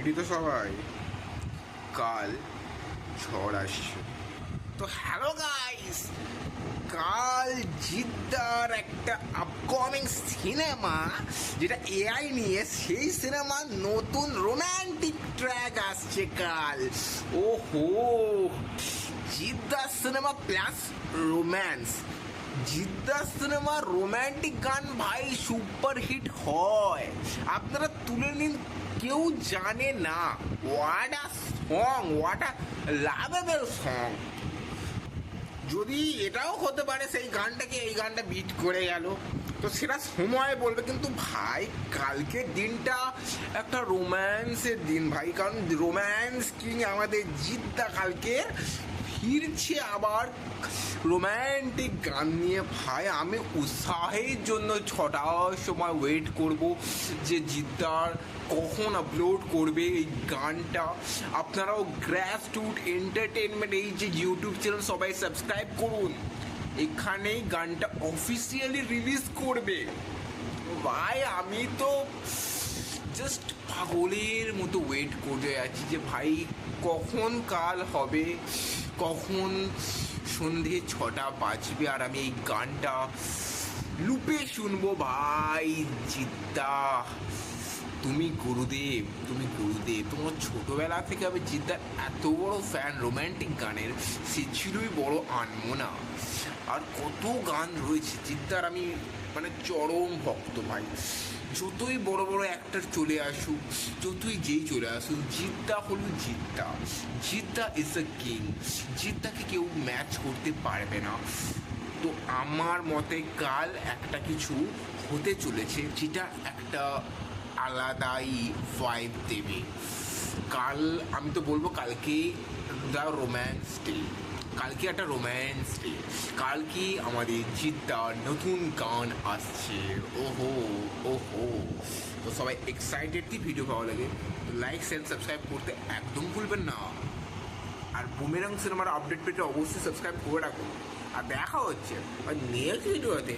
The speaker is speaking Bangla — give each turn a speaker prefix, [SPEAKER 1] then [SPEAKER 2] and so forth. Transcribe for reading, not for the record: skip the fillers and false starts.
[SPEAKER 1] রেডি তো সবাই? কাল ঝড় আসছে। তো হ্যালো গাইস, কাল জিদ্দার একটা আপকামিং সিনেমা, যেটা এআই নিয়ে, সেই সিনেমার নতুন রোম্যান্টিক ট্র্যাক আসছে কাল। ওহো, জিদ্দার সিনেমা প্লাস রোম্যান্স। জিদ্দার সিনেমা রোম্যান্টিক গান ভাই সুপার হিট হয়, আপনারা তুলে নিন। কেউ জানে না what a song, what a lovable song. যদি এটাও হতে পারে সেই গানটাকে এই গানটা বিট করে গেল, তো সেটা সময় বলবে। কিন্তু ভাই কালকের দিনটা একটা রোম্যান্সের দিন ভাই, কারণ রোম্যান্স কিং আমাদের জিদ্দা কালকে ফিরছে আবার রোম্যান্টিক গান নিয়ে। ভাই আমি উৎসাহের জন্য 6টার সময় ওয়েট করব যে জিদ্দার কখন আপলোড করবে এই গানটা। আপনারাও গ্র্যাসরুট এন্টারটেনমেন্ট এই যে ইউটিউব চ্যানেল সবাই সাবস্ক্রাইব করুন, এখানেই গানটা অফিসিয়ালি রিলিজ করবে। ভাই আমি তো জাস্ট পাগলের মতো ওয়েট করে আছি যে ভাই কখন কাল হবে, কখন সন্ধে 6টা বাজবে আর আমি এই গানটা লুপে শুনবো। ভাই জিদ্দা তুমি গুরুদেব, তুমি গুরুদেব। তোমার ছোটোবেলা থেকে আমি জিদ্দার এত বড় ফ্যান রোম্যান্টিক গানের, সে ছিলই বড় আনমোনা। আর কত গান রয়েছে জিদ্দার, আমি মানে চরম ভক্ত ভাই। যতই বড় বড় অ্যাক্টর চলে আসুক, যতই যেই চলে আসুক, জিদ্দা হলো Jidda. Jidda is a king. জিদ্দাকে কেউ ম্যাচ করতে পারবে না। তো আমার মতে কাল একটা কিছু হতে চলেছে যেটা একটা আলাদাই ভাইব দেবে। কাল আমি তো বলবো কালকে দ্য রোম্যান্স ডে, কালকে একটা রোম্যান্স ডে। কালকে আমাদের জিদ্দার নতুন গান আসছে। ওহো ওহো, তো সবাই এক্সাইটেড কি? ভিডিও ভালো লাগে লাইক শেয়ার সাবস্ক্রাইব করতে একদম ভুলবেন না। আর বুমেরাং সিনেমার আপডেট পেতে অবশ্যই সাবস্ক্রাইব করে রাখুন। আর দেখা হচ্ছে নেক্সট ভিডিওতে।